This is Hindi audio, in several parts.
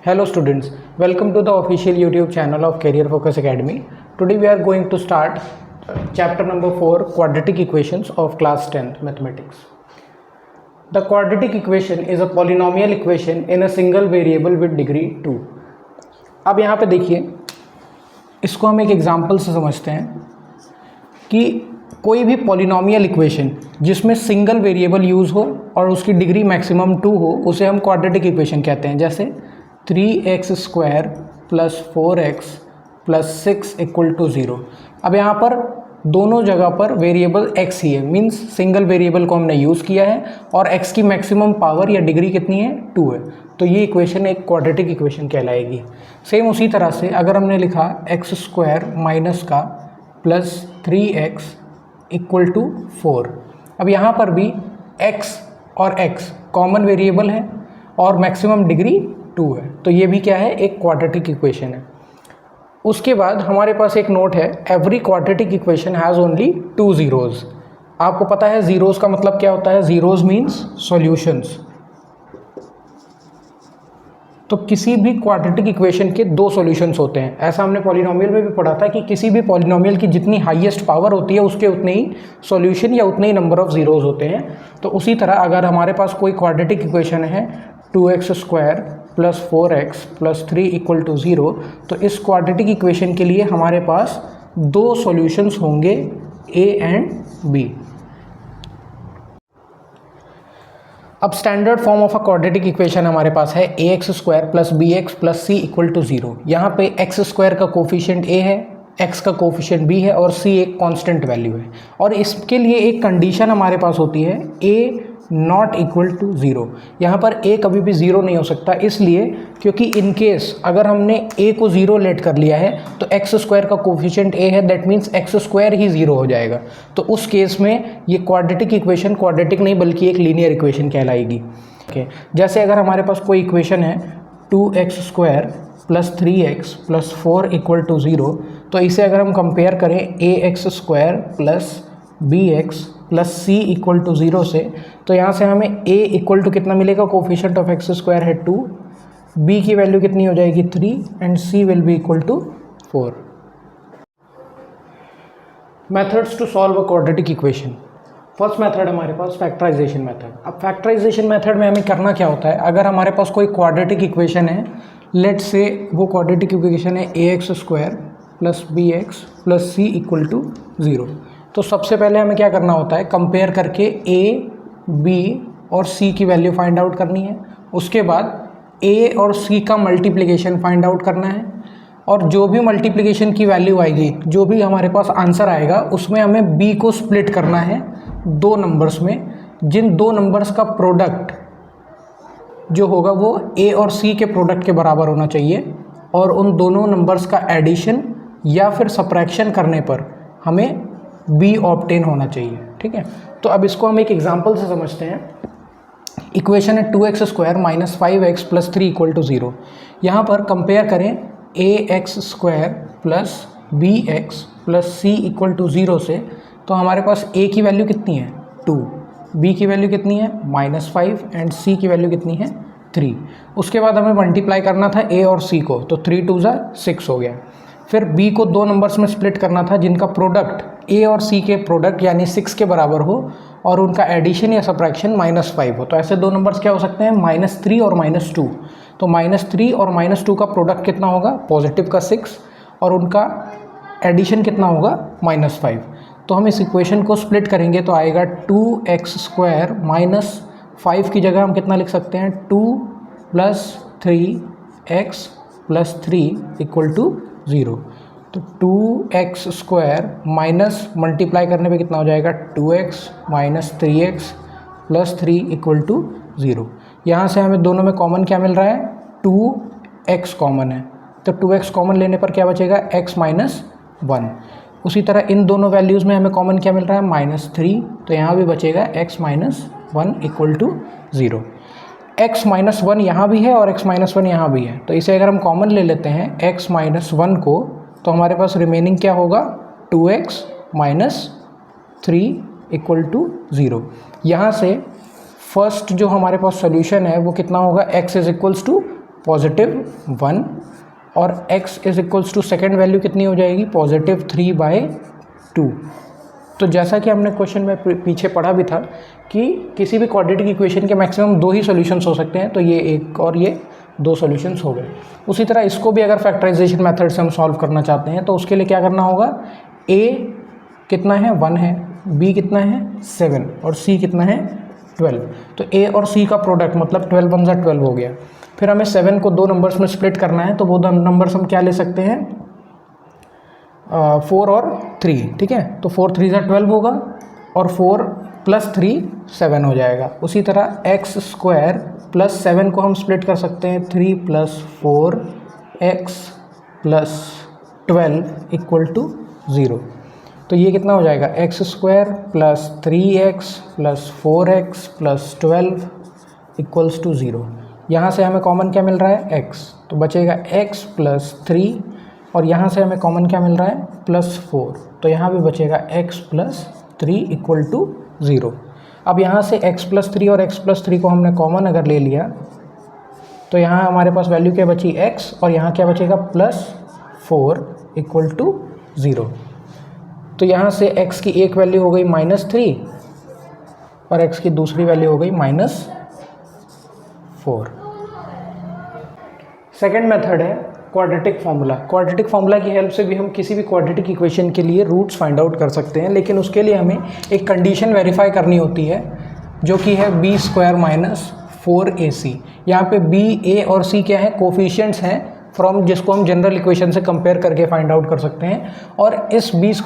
Hello students, welcome to the official YouTube channel of Career Focus Academy. Today we are going to start chapter number 4, quadratic equations of class 10th mathematics. The quadratic equation is a polynomial equation in a single variable with degree 2. अब यहाँ पे देखिए, इसको हम एक एग्जाम्पल से समझते हैं कि कोई भी पॉलिनोमियल इक्वेशन जिसमें सिंगल वेरिएबल यूज़ हो और उसकी डिग्री मैक्सिमम 2 हो, उसे हम क्वाड्रेटिक इक्वेशन कहते हैं। जैसे 3x² + 4x + 6 = 0। अब यहाँ पर दोनों जगह पर वेरिएबल x ही है, मींस सिंगल वेरिएबल को हमने यूज़ किया है और x की मैक्सिमम पावर या डिग्री कितनी है, 2 है। तो ये इक्वेशन एक क्वाड्रेटिक इक्वेशन कहलाएगी। सेम उसी तरह से अगर हमने लिखा x² माइनस का प्लस 3x = 4। अब यहाँ पर भी x और x कॉमन वेरिएबल है और मैक्सिमम डिग्री 2 है, तो ये भी क्या है, एक क्वाड्रेटिक इक्वेशन है। उसके बाद हमारे पास एक नोट है, every quadratic equation has only 2 zeros. आपको पता है ज़ीरोज़ का मतलब क्या होता है, ज़ीरोज़ मीन्स सॉल्यूशंस। तो किसी भी क्वाड्रेटिक इक्वेशन के 2 सॉल्यूशंस होते हैं। ऐसा हमने पॉलिनोमियल में भी पढ़ा था कि किसी भी पॉलिनोमियल की जितनी हाईएस्ट पावर होती है उसके उतने ही सॉल्यूशन या उतने ही नंबर ऑफ ज़ीरोज़ होते हैं। तो उसी तरह अगर हमारे पास कोई क्वाड्रेटिक इक्वेशन है 2x² + 4x + 3 = 0, तो इस क्वाड्रेटिक इक्वेशन के लिए हमारे पास 2 सॉल्यूशंस होंगे, a एंड b। अब standard form of a quadratic equation हमारे पास है ax² + bx + c = 0। यहाँ पे x² का कोफिशिएंट a है, x का कोफिशिएंट b है और c एक कांस्टेंट वैल्यू है। और इसके लिए एक कंडीशन हमारे पास होती है a ≠ 0। यहाँ पर a कभी भी 0 नहीं हो सकता, इसलिए क्योंकि इन केस अगर हमने a को 0 लेट कर लिया है तो x² का कोफिशिएंट a है, दैट मीन्स x² ही 0 हो जाएगा। तो उस केस में ये क्वाड्रेटिक इक्वेशन क्वाड्रेटिक नहीं बल्कि एक लीनियर इक्वेशन कहलाएगी। जैसे अगर हमारे पास कोई इक्वेशन है 2x² + 3x + 4 = 0, तो इसे अगर हम कंपेयर करें ax² + bx + c = 0 से, तो यहाँ से हमें a = कितना मिलेगा, कोफिशिएंट ऑफ x² है 2, b की वैल्यू कितनी हो जाएगी 3 and c will be = 4। Methods to solve a quadratic equation. First method हमारे पास फैक्टराइजेशन मेथड। अब फैक्टराइजेशन मेथड में हमें करना क्या होता है, अगर हमारे पास कोई क्वाड्रेटिक इक्वेशन है, लेट्स से वो क्वाड्रेटिक इक्वेशन है ax² + bx + c = 0, तो सबसे पहले हमें क्या करना होता है, कंपेयर करके a, b और c की वैल्यू फाइंड आउट करनी है। उसके बाद a और c का मल्टीप्लिकेशन फाइंड आउट करना है और जो भी मल्टीप्लिकेशन की वैल्यू आएगी, जो भी हमारे पास आंसर आएगा, उसमें हमें b को स्प्लिट करना है 2 नंबर्स में, जिन 2 नंबर्स का प्रोडक्ट जो होगा वो a और c के प्रोडक्ट के बराबर होना चाहिए और उन दोनों नंबर्स का एडिशन या फिर सब्ट्रैक्शन करने पर हमें b ऑब्टेन होना चाहिए। ठीक है, तो अब इसको हम एक एग्जांपल से समझते हैं। इक्वेशन है 2x² - 5x + 3 = 0। यहाँ पर कंपेयर करें ax² + bx + c = 0 से, तो हमारे पास a की वैल्यू कितनी है 2, b की वैल्यू कितनी है -5 एंड c की वैल्यू कितनी है 3। उसके बाद हमें मल्टीप्लाई करना था a और c को, तो 3 2 6 हो गया। फिर b को 2 नंबर्स में स्प्लिट करना था जिनका प्रोडक्ट a और c के प्रोडक्ट यानी 6 के बराबर हो और उनका एडिशन या सब्ट्रैक्शन -5 हो। तो ऐसे 2 नंबर्स क्या हो सकते हैं, -3 और -2। तो -3 और -2 का प्रोडक्ट कितना होगा, पॉजिटिव का 6 और उनका एडिशन कितना होगा -5। तो हम इस इक्वेशन को स्प्लिट करेंगे तो आएगा 2x² - 5 की जगह हम कितना लिख सकते हैं, 2 + 3x + 3 = 0। तो 2x² माइनस मल्टीप्लाई करने पे कितना हो जाएगा, 2x - 3x + 3 = 0। यहाँ से हमें दोनों में कॉमन क्या मिल रहा है, 2x कॉमन है, तो 2x कॉमन लेने पर क्या बचेगा, x - 1। उसी तरह इन दोनों वैल्यूज़ में हमें कॉमन क्या मिल रहा है, -3, तो यहाँ भी बचेगा x - 1 = 0। x - 1 यहाँ भी है और x - 1 यहाँ भी है, तो इसे अगर हम कॉमन ले लेते हैं x - 1 को, तो हमारे पास रिमेनिंग क्या होगा, 2x - 3 = 0। यहाँ से फर्स्ट जो हमारे पास सोल्यूशन है वो कितना होगा, x = +1 और x is equals to second value कितनी हो जाएगी +3/2। तो जैसा कि हमने क्वेश्चन में पीछे पढ़ा भी था कि किसी भी क्वाड्रेटिक इक्वेशन के मैक्सिमम 2 ही सॉल्यूशंस हो सकते हैं, तो ये एक और ये 2 सॉल्यूशंस हो गए। उसी तरह इसको भी अगर फैक्टराइजेशन मेथड से हम सॉल्व करना चाहते हैं तो उसके लिए क्या करना होगा, a कितना है 1 है, b कितना है 7 और c कितना है 12। तो a और c का प्रोडक्ट मतलब 12 × 12 हो गया। फिर हमें 7 को 2 नंबर्स में स्प्लिट करना है, तो वो 2 नंबर्स हम क्या ले सकते हैं 4 और 3, ठीक है। तो 4 × 3 = 12 होगा और 4 + 3 7 हो जाएगा। उसी तरह x² + 7 को हम स्प्लिट कर सकते हैं 3 + 4 x + 12 = 0। तो ये कितना हो जाएगा x² + 3x + 4x + 12 = 0। यहाँ से हमें कॉमन क्या मिल रहा है x, तो बचेगा x + 3 और यहाँ से हमें कॉमन क्या मिल रहा है +4, तो यहाँ भी बचेगा x + 3 = 0। अब यहाँ से x + 3 और x + 3 को हमने कॉमन अगर ले लिया तो यहाँ हमारे पास वैल्यू क्या बची x और यहाँ क्या बचेगा +4 = 0। तो यहाँ से x की एक वैल्यू हो गई -3 और x की दूसरी वैल्यू हो गई -4। सेकेंड मेथड है क्वाड्रेटिक फार्मूला। क्वाड्रेटिक फार्मूला की हेल्प से भी हम किसी भी क्वाड्रेटिक इक्वेशन के लिए रूट्स फाइंड आउट कर सकते हैं, लेकिन उसके लिए हमें एक कंडीशन वेरीफाई करनी होती है जो कि है b² - 4ac। यहाँ पे b, a और c क्या है कोफिशिएंट्स हैं फ्रॉम जिसको हम जनरल इक्वेशन से कंपेयर करके फाइंड आउट कर सकते हैं। और इस b² -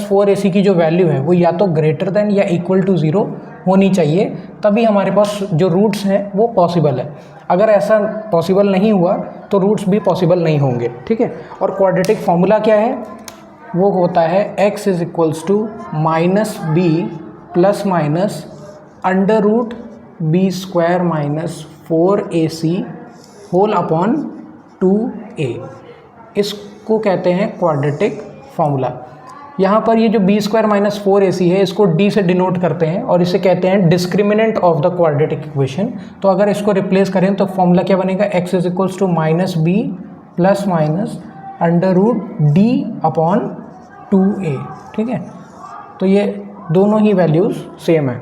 4ac की जो वैल्यू है वो या तो ग्रेटर देन या इक्वल टू 0 होनी चाहिए, तभी हमारे पास जो रूट्स हैं वो पॉसिबल है। अगर ऐसा पॉसिबल नहीं हुआ तो रूट्स भी पॉसिबल नहीं होंगे, ठीक है। और क्वाड्रेटिक फार्मूला क्या है, वो होता है x = -b ±√b² - 4ac (2a). इसको कहते हैं क्वाड्रेटिक फार्मूला। यहाँ पर ये जो b² - 4ac है इसको d से डिनोट करते हैं और इसे कहते हैं discriminant of the quadratic equation. तो अगर इसको रिप्लेस करें तो फॉर्मूला क्या बनेगा, x = -b ±√d/2a, ठीक है। तो ये दोनों ही वैल्यूज़ सेम है।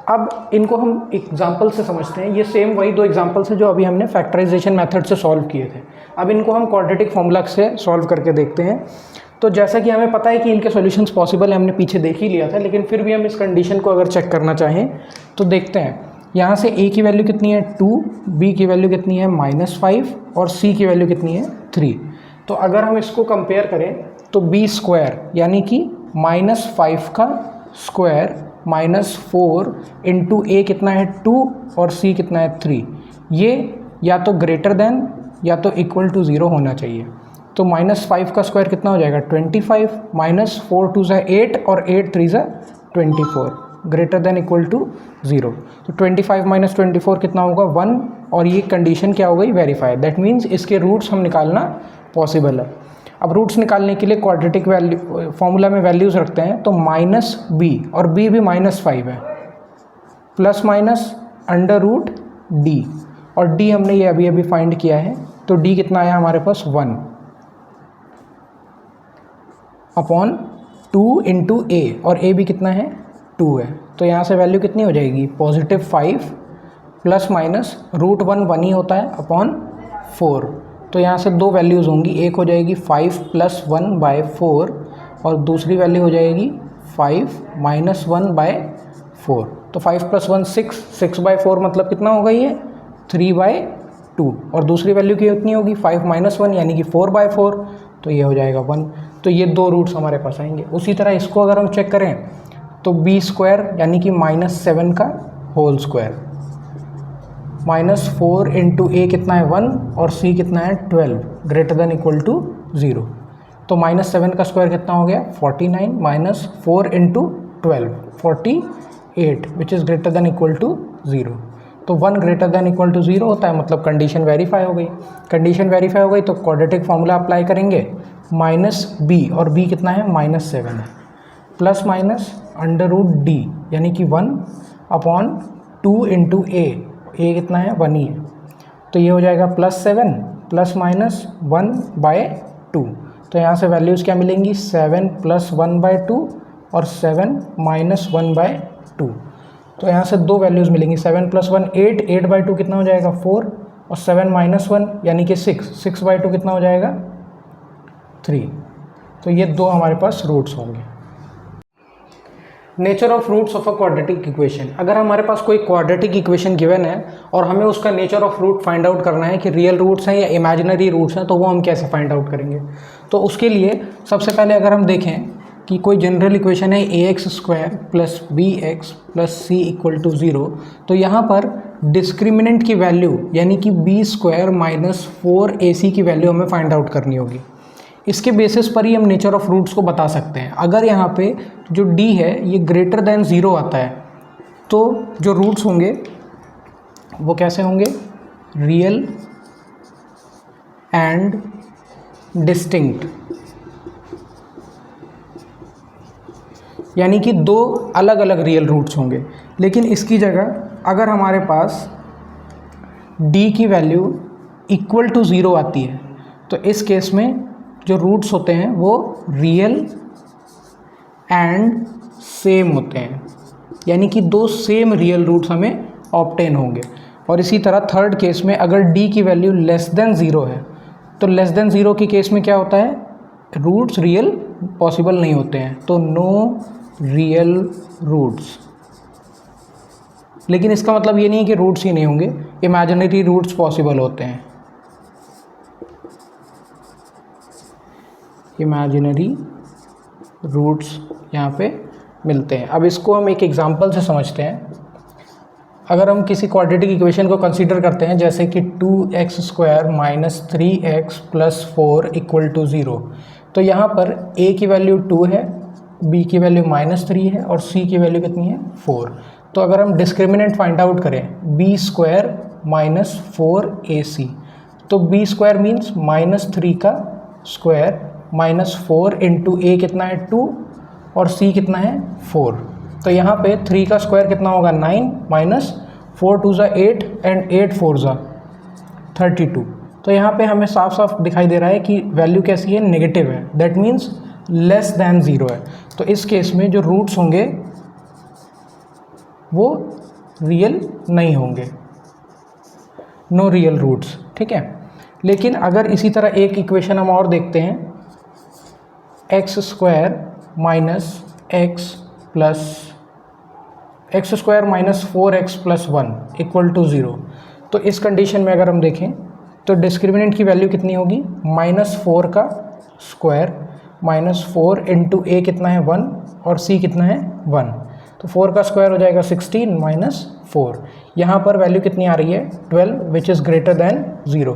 अब इनको हम एग्जाम्पल से समझते हैं। ये सेम वही 2 एग्जाम्पल्स हैं जो अभी हमने फैक्टराइजेशन मेथड से सॉल्व किए थे। अब इनको हम क्वाड्रेटिक फार्मूला से सॉल्व करके देखते हैं। तो जैसा कि हमें पता है कि इनके सॉल्यूशंस पॉसिबल है, हमने पीछे देख ही लिया था, लेकिन फिर भी हम इस कंडीशन को अगर चेक करना चाहें तो देखते हैं। यहाँ से a की वैल्यू कितनी है 2, b की वैल्यू कितनी है -5 और c की वैल्यू कितनी है 3। तो अगर हम इसको कंपेयर करें तो b² यानी कि -5 का स्क्वायर -4 इंटू a कितना है 2 और c कितना है 3, ये या तो ग्रेटर देन या तो इक्वल टू 0 होना चाहिए। तो -5 का स्क्वायर कितना हो जाएगा 25, -4 × 2 = 8 और 8 × 3 = 24, ग्रेटर देन इक्वल टू 0। तो 25 - 24 कितना होगा 1 और ये कंडीशन क्या हो गई वेरीफाई। दैट मीन्स इसके रूट्स हम निकालना पॉसिबल है। अब रूट्स निकालने के लिए क्वाड्रेटिक वैल्यू फॉर्मूला में वैल्यूज़ रखते हैं। तो -b और b भी -5 है, ±√d और d हमने ये अभी फाइंड किया है। तो d कितना आया हमारे पास 1/2 इंटू a और a भी कितना है 2 है। तो यहाँ से वैल्यू कितनी हो जाएगी +5 ±√1 1 ही होता है /4। तो यहाँ से 2 वैल्यूज़ होंगी, एक हो जाएगी 5 + 1/4 और दूसरी वैल्यू हो जाएगी 5 - 1/4। तो 5 + 1 6, 6/4 मतलब कितना होगा ये 3/2 और दूसरी वैल्यू की कितनी होगी 5 - 1 यानी कि 4/4, तो ये हो जाएगा 1। तो ये 2 रूट्स हमारे पास आएंगे। उसी तरह इसको अगर हम चेक करें तो b² यानी कि -7 का होल स्क्वायर -4 इंटू a कितना है 1 और c कितना है 12, ग्रेटर देन इक्वल टू 0। तो -7 का स्क्वायर कितना हो गया 49 -4 into 12 48 which is greater than equal to 0। तो 1 ग्रेटर देन इक्वल टू 0 होता है, मतलब कंडीशन वेरीफाई हो गई। कंडीशन वेरीफाई हो गई तो क्वाड्रेटिक फार्मूला अप्लाई करेंगे -b और b कितना है -7 है, ±√d यानी कि 1/2 इंटू a कितना है 1 ही है। तो ये हो जाएगा +7 ±1/2। तो यहाँ से वैल्यूज़ क्या मिलेंगी, 7 + 1/2 और 7 - 1/2। तो यहाँ से दो वैल्यूज़ मिलेंगी, 7 + 1 8, 8/2 कितना हो जाएगा 4, और 7 - 1 यानी कि 6, 6/2 कितना हो जाएगा 3। तो ये दो हमारे पास रूट्स होंगे। Nature of roots of a quadratic equation. अगर हमारे पास कोई क्वाड्रेटिक इक्वेशन गिवन है और हमें उसका nature of root find out करना है कि रियल रूट्स हैं या इमेजिनरी रूट्स हैं, तो वो हम कैसे फाइंड आउट करेंगे। तो उसके लिए सबसे पहले अगर हम देखें कि कोई जनरल इक्वेशन है ax² + bx + c = 0, तो यहाँ पर डिस्क्रिमिनेंट की वैल्यू यानी कि b² - 4ac की वैल्यू हमें फाइंड आउट करनी होगी। इसके बेसिस पर ही हम नेचर ऑफ रूट्स को बता सकते हैं। अगर यहाँ पे जो d है ये >0 आता है, तो जो रूट्स होंगे वो कैसे होंगे, रियल एंड डिस्टिंक्ट, यानी कि दो अलग अलग रियल रूट्स होंगे। लेकिन इसकी जगह अगर हमारे पास d की वैल्यू = 0 आती है, तो इस केस में जो रूट्स होते हैं वो रियल एंड सेम होते हैं, यानी कि दो सेम रियल रूट्स हमें ऑब्टेन होंगे। और इसी तरह थर्ड केस में अगर d की वैल्यू <0 है, तो <0 की केस में क्या होता है, रूट्स रियल पॉसिबल नहीं होते हैं, तो नो रियल रूट्स। लेकिन इसका मतलब ये नहीं है कि रूट्स ही नहीं होंगे, इमेजिनरी रूट्स पॉसिबल होते हैं, इमेजिनरी रूट्स यहाँ पे मिलते हैं। अब इसको हम एक एग्जांपल से समझते हैं। अगर हम किसी क्वाड्रेटिक इक्वेशन को कंसीडर करते हैं, जैसे कि 2x² - 3x + 4 = 0, तो यहाँ पर a की वैल्यू 2 है, b की वैल्यू -3 है और c की वैल्यू कितनी है 4। तो अगर हम डिस्क्रिमिनेंट फाइंड आउट करें b² - 4ac, तो b² मीन्स -3 का स्क्वायर -4 × a कितना है 2 और c कितना है 4। तो यहाँ पे 3 का स्क्वायर कितना होगा 9 -4 2 = 8 एंड 8 4 = 32। तो यहाँ पे हमें साफ साफ दिखाई दे रहा है कि वैल्यू कैसी है, नेगेटिव है, दैट मीन्स <0 है। तो इस केस में जो रूट्स होंगे वो रियल नहीं होंगे, नो रियल रूट्स, ठीक है। लेकिन अगर इसी तरह एक इक्वेशन हम और देखते हैं, x² - x + 4x + 1 = 0, तो इस कंडीशन में अगर हम देखें तो डिस्क्रिमिनेंट की वैल्यू कितनी होगी, -4 का स्क्वायर -4 × a कितना है 1 और c कितना है 1, तो 4 का स्क्वायर हो जाएगा 16 -4। यहाँ पर वैल्यू कितनी आ रही है 12 विच इज़ > 0।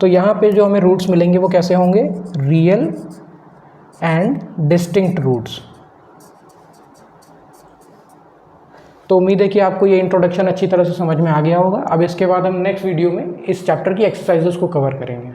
तो यहाँ पे जो हमें रूट्स मिलेंगे वो कैसे होंगे, रियल एंड डिस्टिंक्ट रूट्स। तो उम्मीद है कि आपको ये इंट्रोडक्शन अच्छी तरह से समझ में आ गया होगा। अब इसके बाद हम नेक्स्ट वीडियो में इस चैप्टर की एक्सरसाइजेस को कवर करेंगे।